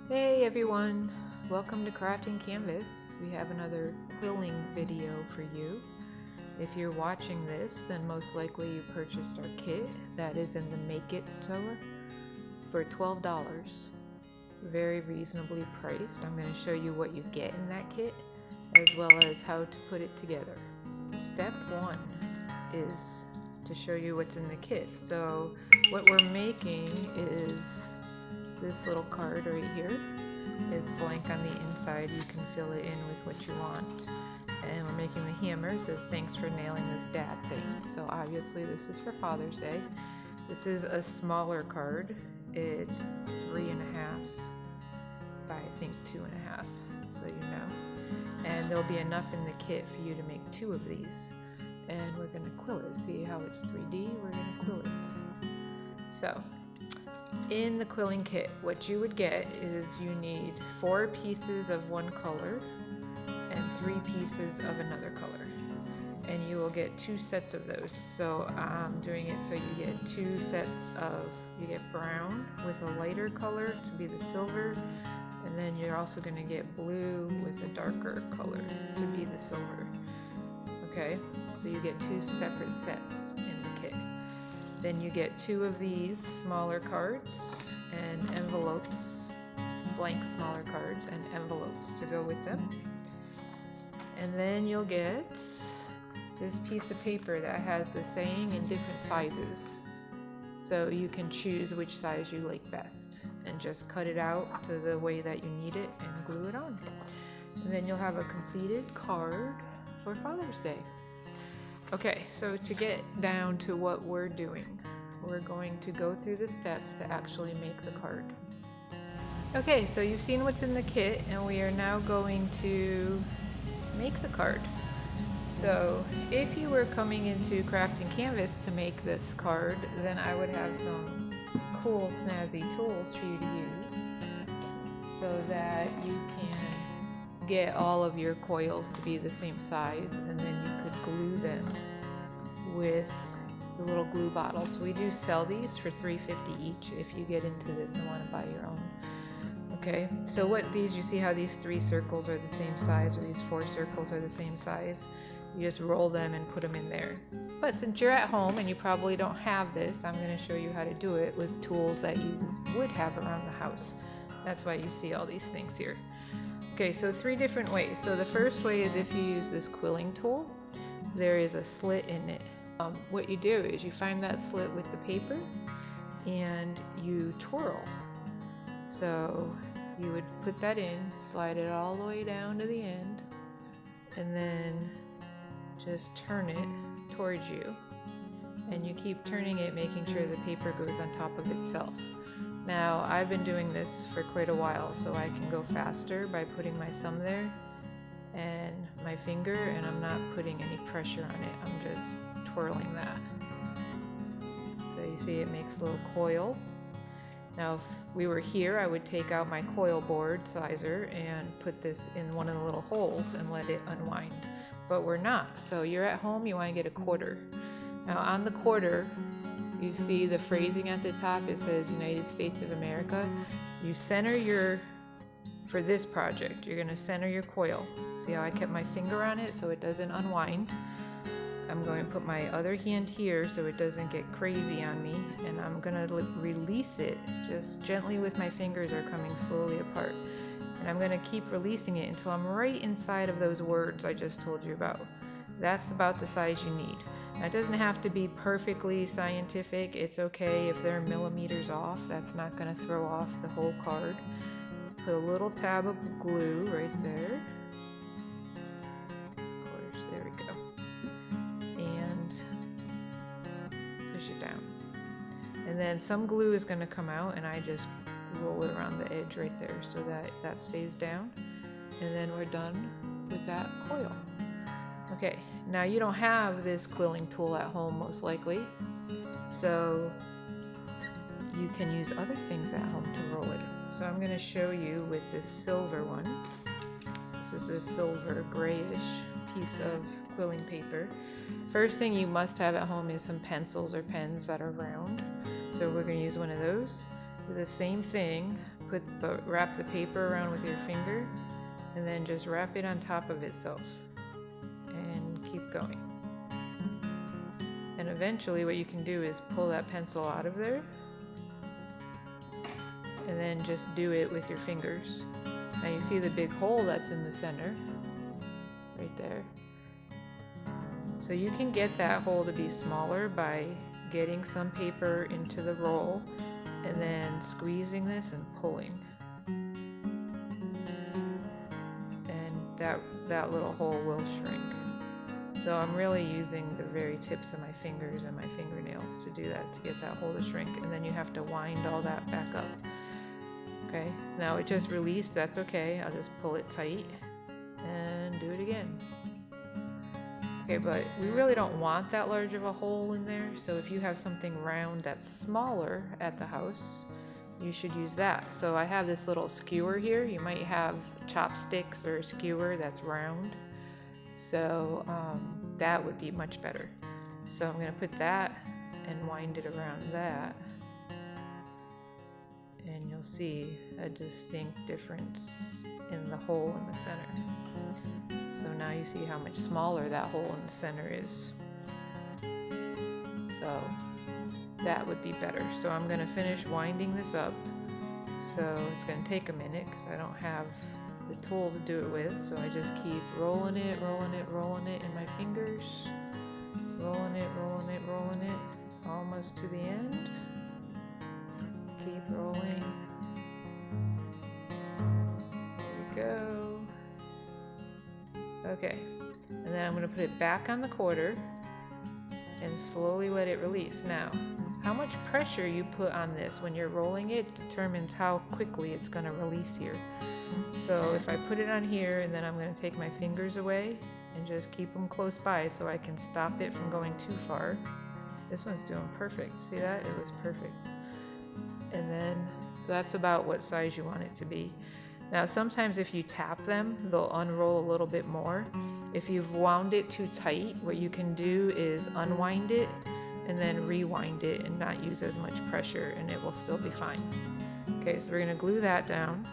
Hey everyone, welcome to Crafting Canvas. We have another quilling video for you. If you're watching this, then most likely you purchased our kit that is in the Make It store for $12. Very reasonably priced. I'm going to show you what you get in that kit as well as how to put it together. Step one is to show you what's in the kit. So what we're making is this little card right here. Is blank on the inside. You can fill it in with what you want. And we're making the hammer. It says thanks for nailing this dad thing. So obviously this is for Father's Day. This is a smaller card. It's 3.5 by I think 2.5, so you know. And there'll be enough in the kit for you to make 2 of these. And we're gonna quill it. See how it's 3D? We're gonna quill it. So in the quilling kit, what you would get is you need 4 pieces of one color and 3 pieces of another color. And you will get 2 sets of those. So I'm doing it so you get 2 sets of, you get brown with a lighter color to be the silver, and then you're also going to get blue with a darker color to be the silver. Okay, so you get 2 separate sets in the kit. Then you get 2 of these smaller cards and envelopes, blank smaller cards and envelopes to go with them. And then you'll get this piece of paper that has the saying in different sizes. So you can choose which size you like best and just cut it out to the way that you need it and glue it on. And then you'll have a completed card for Father's Day. Okay, so to get down to what we're doing, we're going to go through the steps to actually make the card. Okay, so you've seen what's in the kit, and we are now going to make the card. So if you were coming into Crafting Canvas to make this card, then I would have some cool snazzy tools for you to use so that you can get all of your coils to be the same size, and then you could glue them with the little glue bottles. We do sell these for $3.50 each if you get into this and want to buy your own. Okay, so what these, you see how these 3 circles are the same size, or these 4 circles are the same size? You just roll them and put them in there. But since you're at home and you probably don't have this, I'm going to show you how to do it with tools that you would have around the house. That's why you see all these things here. Okay, so 3 different ways. So the first way is if you use this quilling tool, there is a slit in it. What you do is you find that slit with the paper and you twirl. So you would put that in, slide it all the way down to the end, and then just turn it towards you. And you keep turning it, making sure the paper goes on top of itself. Now, I've been doing this for quite a while, so I can go faster by putting my thumb there and my finger, and I'm not putting any pressure on it. I'm just twirling that. So you see it makes a little coil. Now, if we were here, I would take out my coil board sizer and put this in one of the little holes and let it unwind. But we're not. So you're at home, you want to get a quarter. Now, on the quarter, you see the phrasing at the top, it says United States of America. You center your, for this project, you're going to center your coil. See how I kept my finger on it so it doesn't unwind? I'm going to put my other hand here so it doesn't get crazy on me, and I'm going to release it just gently with my fingers are coming slowly apart. And I'm going to keep releasing it until I'm right inside of those words I just told you about. That's about the size you need. Now, it doesn't have to be perfectly scientific. It's okay if they're millimeters off. That's not going to throw off the whole card. Put a little tab of glue right there. Of course, there we go. And push it down. And then some glue is going to come out, and I just roll it around the edge right there so that that stays down. And then we're done with that coil. Okay, now you don't have this quilling tool at home most likely, so you can use other things at home to roll it. So I'm going to show you with this silver one. This is the silver grayish piece of quilling paper. First thing you must have at home is some pencils or pens that are round. So we're going to use one of those. Do the same thing, wrap the paper around with your finger, and then just wrap it on top of itself, and keep going. And eventually what you can do is pull that pencil out of there, and then just do it with your fingers. Now you see the big hole that's in the center, right there. So you can get that hole to be smaller by getting some paper into the roll and then squeezing this and pulling. And that little hole will shrink. So I'm really using the very tips of my fingers and my fingernails to do that, to get that hole to shrink. And then you have to wind all that back up. Okay, now it just released, that's okay. I'll just pull it tight and do it again. Okay, but we really don't want that large of a hole in there, so if you have something round that's smaller at the house, you should use that. So I have this little skewer here. You might have chopsticks or a skewer that's round, so that would be much better. So I'm going to put that and wind it around that, and you'll see a distinct difference in the hole in the center. So now you see how much smaller that hole in the center is. So that would be better. So I'm going to finish winding this up. So it's going to take a minute because I don't have the tool to do it with. So I just keep rolling it, rolling it, rolling it in my fingers. Rolling it, rolling it, rolling it, almost to the end. Keep rolling. There we go. Okay, and then I'm going to put it back on the quarter and slowly let it release. Now, how much pressure you put on this when you're rolling it determines how quickly it's going to release here. So if I put it on here and then I'm going to take my fingers away and just keep them close by so I can stop it from going too far. This one's doing perfect. See that? It was perfect. And then, so that's about what size you want it to be. Now sometimes if you tap them, they'll unroll a little bit more. If you've wound it too tight, what you can do is unwind it and then rewind it and not use as much pressure, and it will still be fine. Okay, so we're going to glue that down.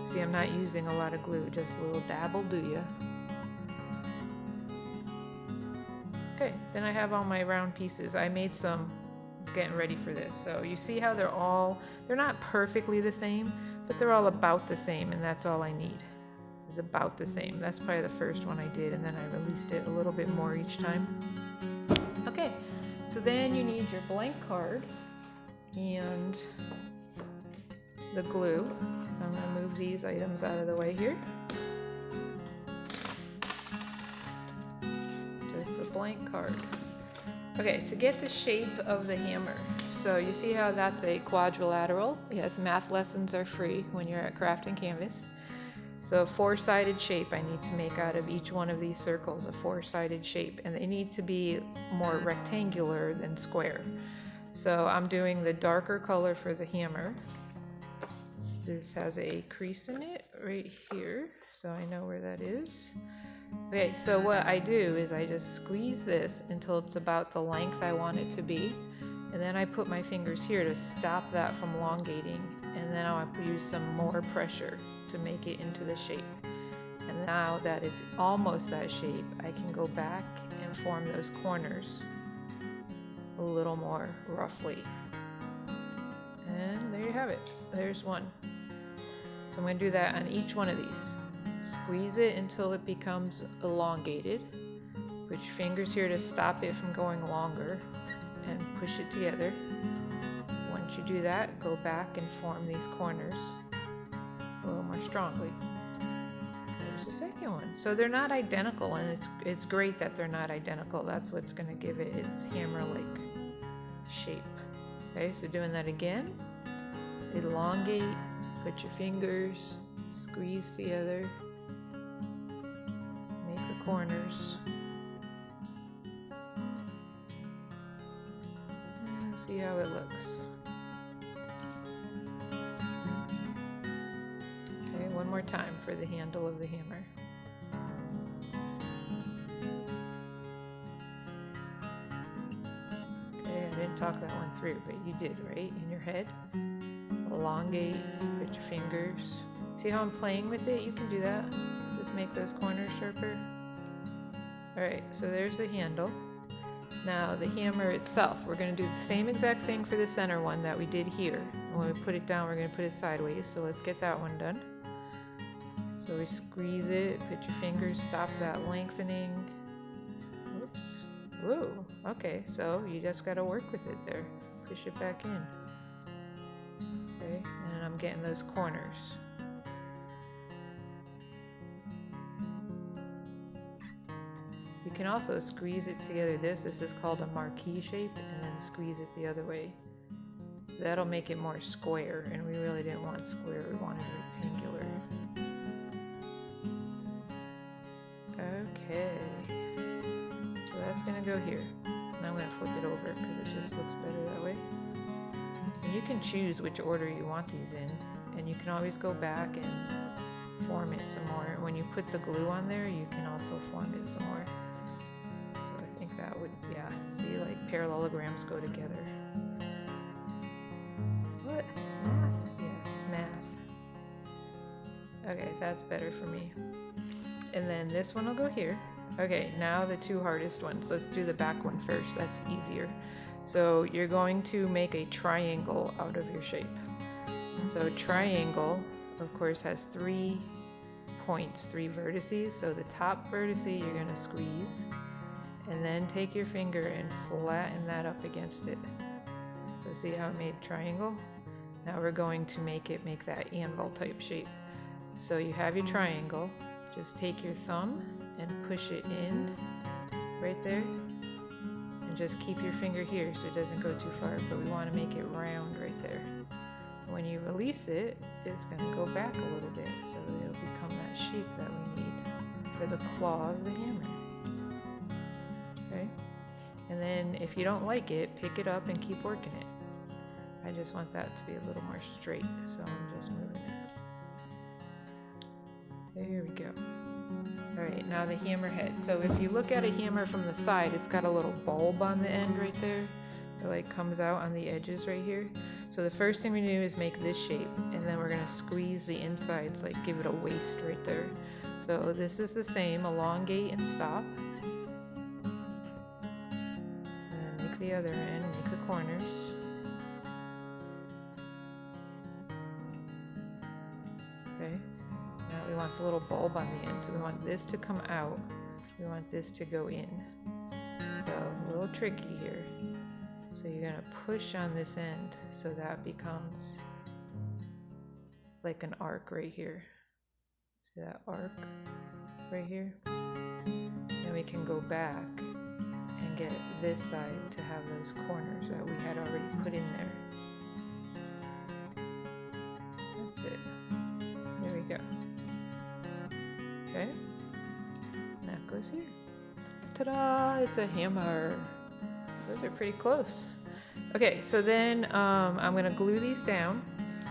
See, I'm not using a lot of glue, just a little dab will do ya. Okay, then I have all my round pieces. I made some getting ready for this. So you see how they're not perfectly the same, but they're all about the same, and that's all I need, is about the same. That's probably the first one I did, and then I released it a little bit more each time. Okay, so then you need your blank card and the glue. I'm going to move these items out of the way here. Just the blank card. Okay, to get the shape of the hammer, so you see how that's a quadrilateral? Yes, math lessons are free when you're at Crafting Canvas. So a four-sided shape I need to make out of each one of these circles, a four-sided shape, and they need to be more rectangular than square. So I'm doing the darker color for the hammer. This has a crease in it right here, so I know where that is. Okay, so what I do is I just squeeze this until it's about the length I want it to be, and then I put my fingers here to stop that from elongating, and then I'll use some more pressure to make it into the shape. And now that it's almost that shape, I can go back and form those corners a little more roughly. And there you have it. There's one. So I'm going to do that on each one of these. Squeeze it until it becomes elongated. Put your fingers here to stop it from going longer and push it together. Once you do that, go back and form these corners a little more strongly. There's the second one. So they're not identical, and it's great that they're not identical. That's what's going to give it its hammer-like shape. Okay, so doing that again. Elongate, put your fingers, squeeze together, make the corners, and see how it looks. Okay, one more time for the handle of the hammer. Okay, I didn't talk that one through, but you did, right, in your head? elongate, put your fingers. See how I'm playing with it? You can do that. Just make those corners sharper. Alright, so there's the handle. Now the hammer itself, we're going to do the same exact thing for the center one that we did here. And when we put it down, we're going to put it sideways. So let's get that one done. So we squeeze it, put your fingers, stop that lengthening. Oops. Whoa, okay, so you just got to work with it there. Push it back in. Okay, and I'm getting those corners. You can also squeeze it together. This is called a marquee shape, and then squeeze it the other way. That'll make it more square, and we really didn't want square, we wanted rectangular. Okay, so that's gonna go here. Now I'm gonna flip it over because it just looks better that way. And you can choose which order you want these in, and you can always go back and form it some more. When you put the glue on there, you can also form it some more. That would, yeah, see, like parallelograms go together. What? Math? Yes, math. Okay, that's better for me. And then this one will go here. Okay, now the two hardest ones. Let's do the back one first. That's easier. So you're going to make a triangle out of your shape. So a triangle, of course, has 3 points, 3 vertices. So the top vertex you're going to squeeze. And then take your finger and flatten that up against it. So see how I made a triangle? Now we're going to make that anvil type shape. So you have your triangle, just take your thumb and push it in right there. And just keep your finger here so it doesn't go too far, but we want to make it round right there. When you release it, it's going to go back a little bit, so it'll become that shape that we need for the claw of the hammer. Okay, and then if you don't like it, pick it up and keep working it. I just want that to be a little more straight, so I'm just moving it. There we go. Alright, now the hammer head. So if you look at a hammer from the side, it's got a little bulb on the end right there. It like comes out on the edges right here. So the first thing we do is make this shape, and then we're going to squeeze the insides, like give it a waist right there. So this is the same, elongate and stop. The other end, make the corners. Okay, now we want the little bulb on the end, so we want this to come out, we want this to go in. So a little tricky here. So you're gonna push on this end so that becomes like an arc right here. See that arc right here? Then we can go back and get this side to have those corners that we had already put in there. That's it. There we go. Okay. That goes here. Ta-da! It's a hammer. Those are pretty close. Okay, so then I'm going to glue these down.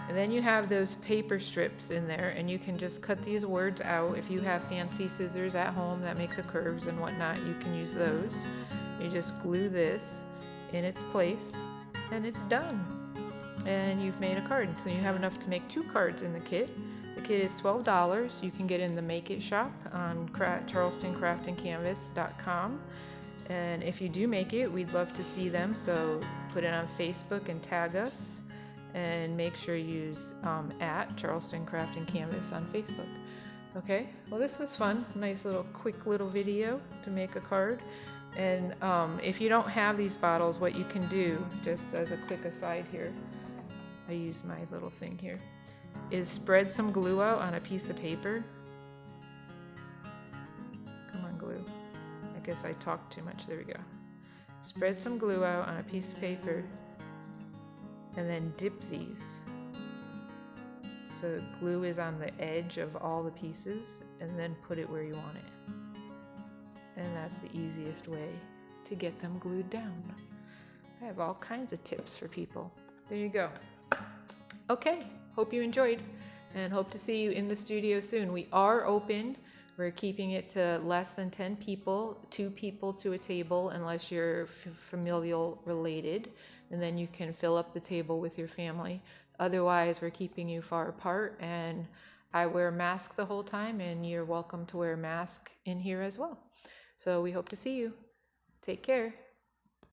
And then you have those paper strips in there, and you can just cut these words out. If you have fancy scissors at home that make the curves and whatnot, you can use those. You just glue this in its place, and it's done. And you've made a card. So you have enough to make 2 cards in the kit. The kit is $12. You can get in the Make It shop on charlestonCraftandCanvas.com. And if you do make it, we'd love to see them. So put it on Facebook and tag us. And make sure you use at Charleston Craft and Canvas on Facebook. Okay, well this was fun. Nice little quick little video to make a card. And if you don't have these bottles, what you can do, just as a quick aside here, I use my little thing here, is spread some glue out on a piece of paper. Come on, glue. I guess I talked too much. There we go. Spread some glue out on a piece of paper. And then dip these. So the glue is on the edge of all the pieces, and then put it where you want it. And that's the easiest way to get them glued down. I have all kinds of tips for people. There you go. Okay, hope you enjoyed, and hope to see you in the studio soon. We are open. We're keeping it to less than 10 people, 2 people to a table, unless you're familial related. and then you can fill up the table with your family. Otherwise, we're keeping you far apart, and I wear a mask the whole time, and you're welcome to wear a mask in here as well. So we hope to see you. Take care.